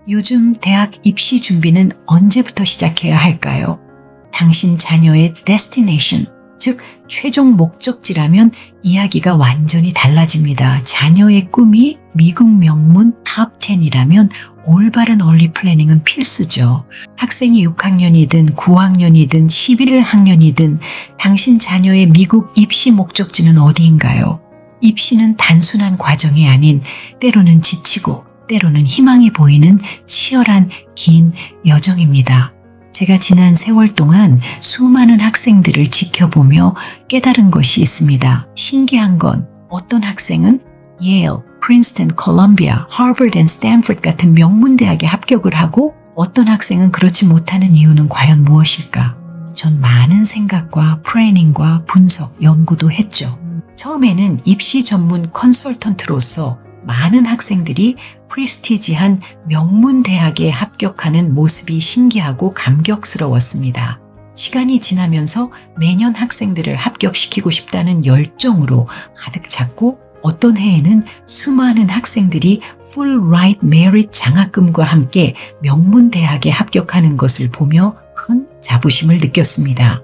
요즘 대학 입시 준비는 언제부터 시작해야 할까요? 당신 자녀의 destination, 즉 최종 목적지라면 이야기가 완전히 달라집니다. 자녀의 꿈이 미국 명문 탑 10이라면 올바른 얼리 플래닝은 필수죠. 학생이 6학년이든 9학년이든 11학년이든 당신 자녀의 미국 입시 목적지는 어디인가요? 입시는 단순한 과정이 아닌 때로는 지치고 때로는 희망이 보이는 치열한 긴 여정입니다. 제가 지난 세월 동안 수많은 학생들을 지켜보며 깨달은 것이 있습니다. 신기한 건 어떤 학생은 예일, 프린스턴, 콜롬비아, 하버드 앤 스탠포드 같은 명문대학에 합격을 하고 어떤 학생은 그렇지 못하는 이유는 과연 무엇일까? 전 많은 생각과 프레이닝과 분석, 연구도 했죠. 처음에는 입시 전문 컨설턴트로서 많은 학생들이 프리스티지한 명문대학에 합격하는 모습이 신기하고 감격스러웠습니다. 시간이 지나면서 매년 학생들을 합격시키고 싶다는 열정으로 가득 찼고 어떤 해에는 수많은 학생들이 Full Ride Merit 장학금과 함께 명문대학에 합격하는 것을 보며 큰 자부심을 느꼈습니다.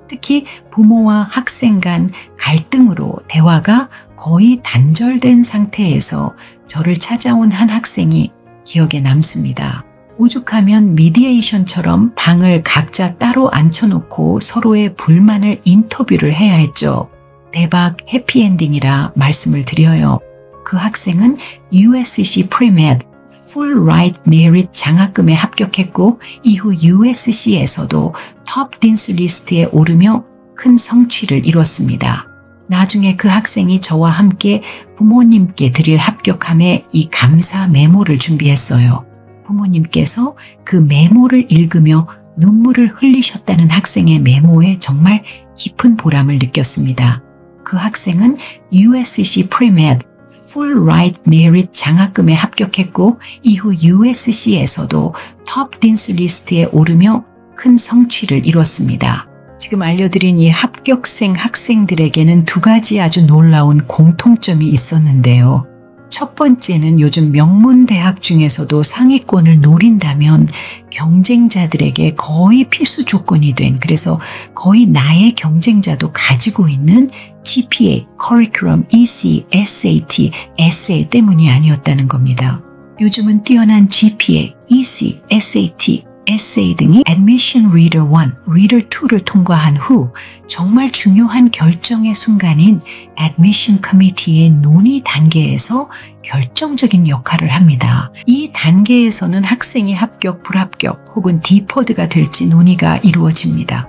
특히 부모와 학생 간 갈등으로 대화가 거의 단절된 상태에서 저를 찾아온 한 학생이 기억에 남습니다. 오죽하면 미디에이션처럼 방을 각자 따로 앉혀놓고 서로의 불만을 인터뷰를 해야 했죠. 대박 해피엔딩이라 말씀을 드려요. 그 학생은 USC Pre-Med Full Ride Merit 장학금에 합격했고 이후 USC에서도 톱 딘스 리스트에 오르며 큰 성취를 이뤘습니다. 나중에 그 학생이 저와 함께 부모님께 드릴 합격함에 이 감사 메모를 준비했어요. 부모님께서 그 메모를 읽으며 눈물을 흘리셨다는 학생의 메모에 정말 깊은 보람을 느꼈습니다. 그 학생은 USC Pre-Med Full Ride Merit 장학금에 합격했고 이후 USC에서도 톱 딘스 리스트에 오르며 큰 성취를 이뤘습니다. 지금 알려드린 이 합격생 학생들에게는 두 가지 아주 놀라운 공통점이 있었는데요. 첫 번째는 요즘 명문대학 중에서도 상위권을 노린다면 경쟁자들에게 거의 필수 조건이 된, 그래서 거의 나의 경쟁자도 가지고 있는 GPA, 커리큘럼, EC, SAT, 에세이 때문이 아니었다는 겁니다. 요즘은 뛰어난 GPA, EC, SAT, 에세이 등이 Admission Reader 1, Reader 2를 통과한 후 정말 중요한 결정의 순간인 Admission Committee의 논의 단계에서 결정적인 역할을 합니다. 이 단계에서는 학생이 합격, 불합격 혹은 디퍼드가 될지 논의가 이루어집니다.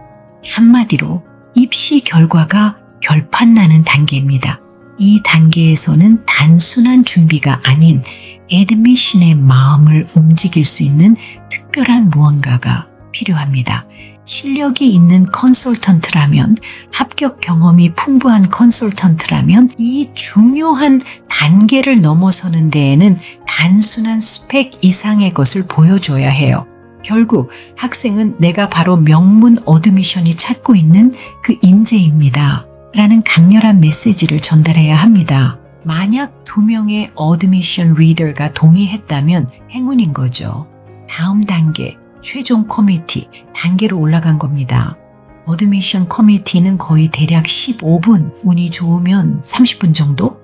한마디로 입시 결과가 결판나는 단계입니다. 이 단계에서는 단순한 준비가 아닌 애드미션의 마음을 움직일 수 있는 특별한 무언가가 필요합니다. 실력이 있는 컨설턴트라면, 합격 경험이 풍부한 컨설턴트라면 이 중요한 단계를 넘어서는 데에는 단순한 스펙 이상의 것을 보여줘야 해요. 결국 학생은 내가 바로 명문 어드미션이 찾고 있는 그 인재입니다. 라는 강렬한 메시지를 전달해야 합니다. 만약 2명의 어드미션 리더가 동의했다면 행운인 거죠. 다음 단계, 최종 커미티 단계로 올라간 겁니다. 어드미션 커미티는 거의 대략 15분, 운이 좋으면 30분 정도?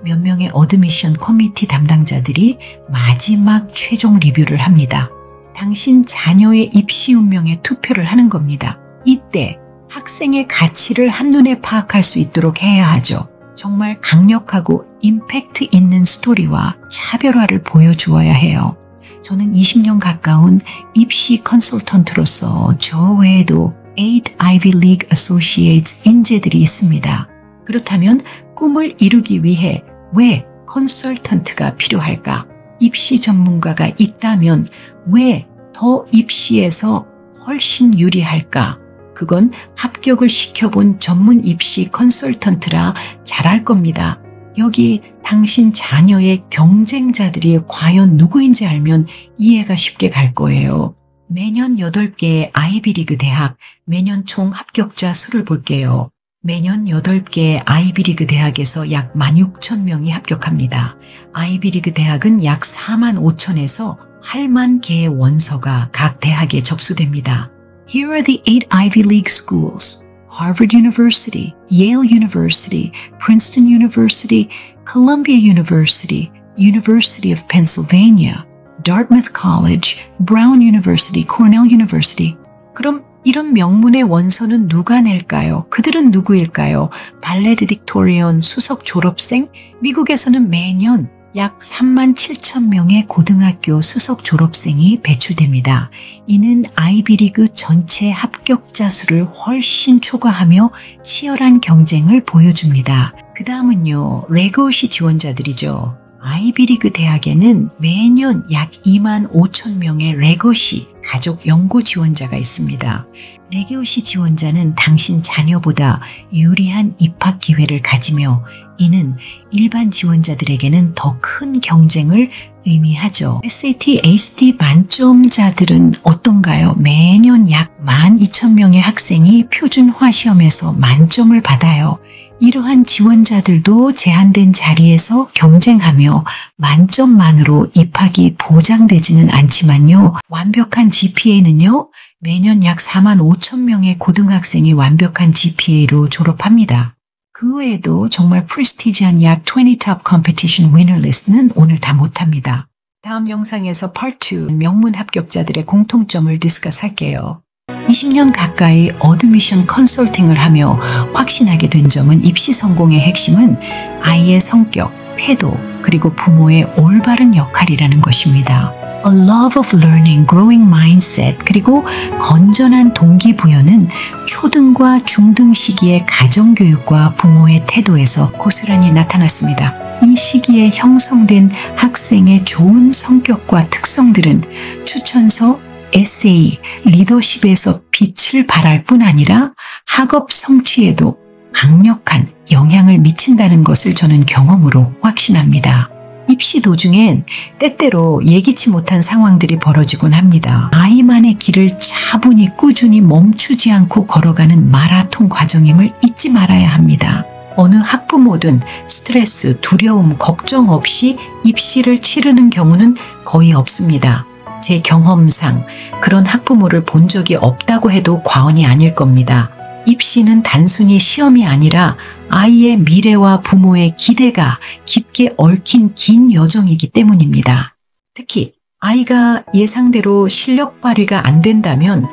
몇 명의 어드미션 커미티 담당자들이 마지막 최종 리뷰를 합니다. 당신 자녀의 입시 운명에 투표를 하는 겁니다. 이때 학생의 가치를 한눈에 파악할 수 있도록 해야 하죠. 정말 강력하고 임팩트 있는 스토리와 차별화를 보여주어야 해요. 저는 20년 가까운 입시 컨설턴트로서 저 외에도 8 Ivy League Associates 인재들이 있습니다. 그렇다면 꿈을 이루기 위해 왜 컨설턴트가 필요할까? 입시 전문가가 있다면 왜 더 입시에서 훨씬 유리할까? 그건 합격을 시켜본 전문 입시 컨설턴트라 잘할 겁니다. 여기 당신 자녀의 경쟁자들이 과연 누구인지 알면 이해가 쉽게 갈 거예요. 매년 8개의 아이비리그 대학, 매년 총 합격자 수를 볼게요. 매년 8개의 아이비리그 대학에서 약 16,000명이 합격합니다. 아이비리그 대학은 약 45,000에서 8만 개의 원서가 각 대학에 접수됩니다. Here are the 8 Ivy League schools. Harvard University, Yale University, Princeton University, Columbia University, University of Pennsylvania, Dartmouth College, Brown University, Cornell University. 그럼 이런 명문의 원서는 누가 낼까요? 그들은 누구일까요? 발레디딕토리언 수석 졸업생? 미국에서는 매년 약 3만 7천 명의 고등학교 수석 졸업생이 배출됩니다. 이는 아이비리그 전체 합격자 수를 훨씬 초과하며 치열한 경쟁을 보여줍니다. 그 다음은요, 레거시 지원자들이죠. 아이비리그 대학에는 매년 약 2만 5천 명의 레거시 가족 연고 지원자가 있습니다. 레거시 지원자는 당신 자녀보다 유리한 입학 기회를 가지며 이는 일반 지원자들에게는 더 큰 경쟁을 의미하죠. SAT, ACT 만점자들은 어떤가요? 매년 약 12,000명의 학생이 표준화 시험에서 만점을 받아요. 이러한 지원자들도 제한된 자리에서 경쟁하며 만점만으로 입학이 보장되지는 않지만요. 완벽한 GPA는요. 매년 약 4만 5천 명의 고등학생이 완벽한 GPA로 졸업합니다. 그 외에도 정말 프레스티지한 약 20 Top Competition Winner List는 오늘 다 못합니다. 다음 영상에서 Part 2 명문 합격자들의 공통점을 디스커스할게요. 20년 가까이 어드미션 컨설팅을 하며 확신하게 된 점은 입시 성공의 핵심은 아이의 성격, 태도, 그리고 부모의 올바른 역할이라는 것입니다. A love of learning, growing mindset, 그리고 건전한 동기부여는 초등과 중등 시기의 가정교육과 부모의 태도에서 고스란히 나타났습니다. 이 시기에 형성된 학생의 좋은 성격과 특성들은 추천서, 에세이, 리더십에서 빛을 발할 뿐 아니라 학업 성취에도 강력한 영향을 미친다는 것을 저는 경험으로 확신합니다. 입시 도중엔 때때로 예기치 못한 상황들이 벌어지곤 합니다. 아이만의 길을 차분히 꾸준히 멈추지 않고 걸어가는 마라톤 과정임을 잊지 말아야 합니다. 어느 학부모든 스트레스, 두려움, 걱정 없이 입시를 치르는 경우는 거의 없습니다. 제 경험상 그런 학부모를 본 적이 없다고 해도 과언이 아닐 겁니다. 입시는 단순히 시험이 아니라 아이의 미래와 부모의 기대가 깊게 얽힌 긴 여정이기 때문입니다. 특히 아이가 예상대로 실력 발휘가 안 된다면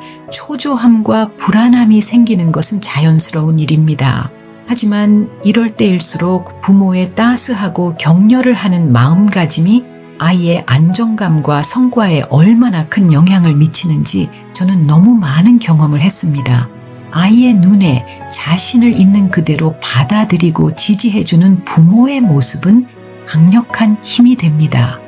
초조함과 불안함이 생기는 것은 자연스러운 일입니다. 하지만 이럴 때일수록 부모의 따스하고 격려를 하는 마음가짐이 아이의 안정감과 성과에 얼마나 큰 영향을 미치는지 저는 너무 많은 경험을 했습니다. 아이의 눈에 자신을 있는 그대로 받아들이고 지지해주는 부모의 모습은 강력한 힘이 됩니다.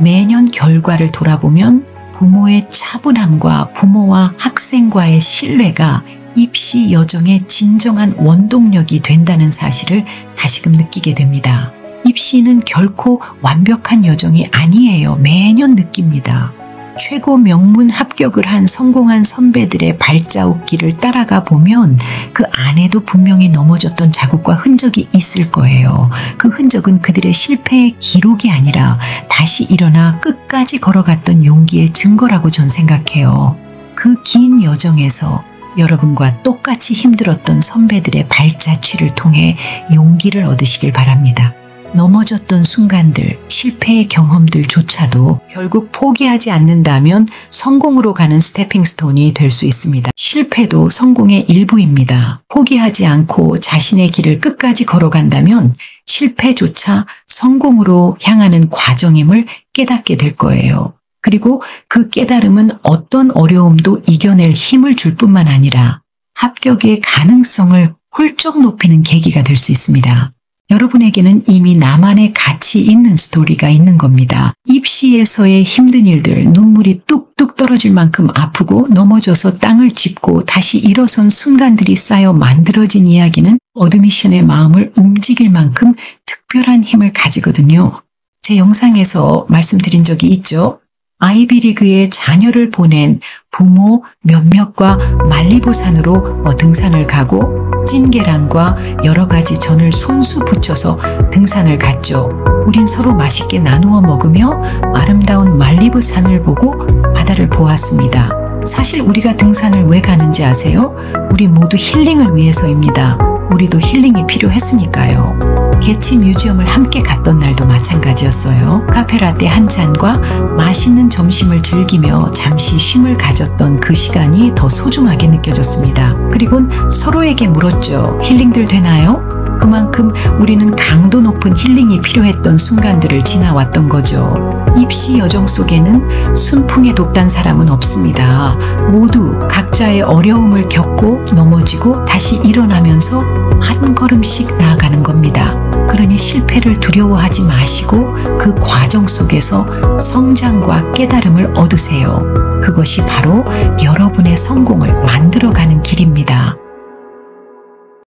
매년 결과를 돌아보면 부모의 차분함과 부모와 학생과의 신뢰가 입시 여정의 진정한 원동력이 된다는 사실을 다시금 느끼게 됩니다. 입시는 결코 완벽한 여정이 아니에요. 매년 느낍니다. 최고 명문 합격을 한 성공한 선배들의 발자국길을 따라가 보면 그 안에도 분명히 넘어졌던 자국과 흔적이 있을 거예요. 그 흔적은 그들의 실패의 기록이 아니라 다시 일어나 끝까지 걸어갔던 용기의 증거라고 전 생각해요. 그 긴 여정에서 여러분과 똑같이 힘들었던 선배들의 발자취를 통해 용기를 얻으시길 바랍니다. 넘어졌던 순간들, 실패의 경험들조차도 결국 포기하지 않는다면 성공으로 가는 스태핑스톤이 될 수 있습니다. 실패도 성공의 일부입니다. 포기하지 않고 자신의 길을 끝까지 걸어간다면 실패조차 성공으로 향하는 과정임을 깨닫게 될 거예요. 그리고 그 깨달음은 어떤 어려움도 이겨낼 힘을 줄 뿐만 아니라 합격의 가능성을 훌쩍 높이는 계기가 될 수 있습니다. 여러분에게는 이미 나만의 가치 있는 스토리가 있는 겁니다. 입시에서의 힘든 일들, 눈물이 뚝뚝 떨어질 만큼 아프고 넘어져서 땅을 짚고 다시 일어선 순간들이 쌓여 만들어진 이야기는 어드미션의 마음을 움직일 만큼 특별한 힘을 가지거든요. 제 영상에서 말씀드린 적이 있죠. 아이비리그에 자녀를 보낸 부모 몇몇과 말리부산으로 등산을 가고 찐계란과 여러 가지 전을 손수 부쳐서 등산을 갔죠. 우린 서로 맛있게 나누어 먹으며 아름다운 말리부산을 보고 바다를 보았습니다. 사실 우리가 등산을 왜 가는지 아세요? 우리 모두 힐링을 위해서입니다. 우리도 힐링이 필요했으니까요. 개치 뮤지엄을 함께 갔던 날도 마찬가지였어요. 카페라떼 한 잔과 맛있는 점심을 즐기며 잠시 쉼을 가졌던 그 시간이 더 소중하게 느껴졌습니다. 그리곤 서로에게 물었죠. 힐링들 되나요? 그만큼 우리는 강도 높은 힐링이 필요했던 순간들을 지나왔던 거죠. 입시 여정 속에는 순풍에 돕단 사람은 없습니다. 모두 각자의 어려움을 겪고 넘어지고 다시 일어나면서 한 걸음씩 나아가는 겁니다. 그러니 실패를 두려워하지 마시고 그 과정 속에서 성장과 깨달음을 얻으세요. 그것이 바로 여러분의 성공을 만들어가는 길입니다.